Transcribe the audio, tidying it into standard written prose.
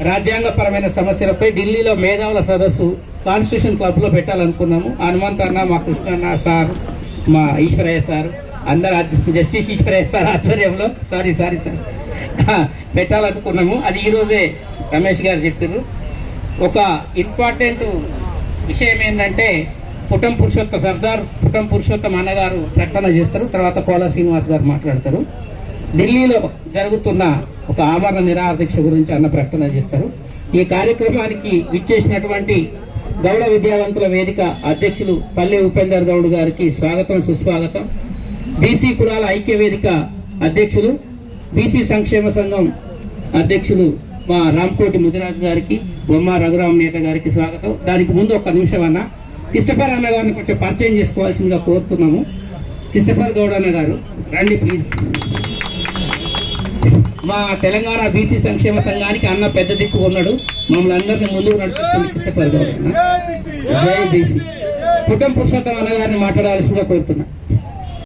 రాజ్యాంగపరమైన సమస్యలపై ఢిల్లీలో మేధావుల సదస్సు కాన్స్టిట్యూషన్ క్లబ్లో పెట్టాలనుకున్నాము. హనుమంత్ అన్న, మా కృష్ణన్న సార్, మా ఈశ్వరయ్య సార్, అందరు జస్టిస్ ఈశ్వరయ్య సార్ ఆధ్వర్యంలో సారీ సార్ పెట్టాలనుకున్నాము. అది ఈరోజే రమేష్ గారు చెప్పారు. ఒక ఇంపార్టెంట్ విషయం ఏంటంటే సర్దార్ పుట్టం పురుషోత్తం అన్నగారు ప్రకటన చేస్తారు. తర్వాత కోలా శ్రీనివాస్ గారు మాట్లాడతారు. ఢిల్లీలో జరుగుతున్న ఒక ఆమరణ నిరాహార దీక్ష గురించి అన్న ప్రకటన చేస్తారు. ఈ కార్యక్రమానికి విచ్చేసినటువంటి గౌడ విద్యావంతుల వేదిక అధ్యక్షులు పల్లె ఉపేందర్ గౌడ్ గారికి స్వాగతం, సుస్వాగతం. బీసీ కులాల ఐక్య వేదిక అధ్యక్షులు, బీసీ సంక్షేమ సంఘం అధ్యక్షులు మా రామ్కోటి ముదిరాజు గారికి, బొమ్మ రఘురామ్ నేత గారికి స్వాగతం. దానికి ముందు ఒక్క నిమిషం అన్న క్రిస్టఫర్ అన్న గారిని కొంచెం పరిచయం చేసుకోవాల్సిందిగా కోరుతున్నాము. క్రిస్టఫర్ గౌడ్ అన్న గారు రండి ప్లీజ్. మా తెలంగాణ బీసీ సంక్షేమ సంఘానికి అన్న పెద్ద దిక్కు ఉన్నాడు. మమ్మల్ని అందరినీ ముందుకు నడిపిస్తుంది క్రిస్టఫర్ గౌడ్ అన్న. జై బీసీ. పుట్టం పురుషోత్తం అన్న గారిని మాట్లాడాల్సిందిగా కోరుతున్నా.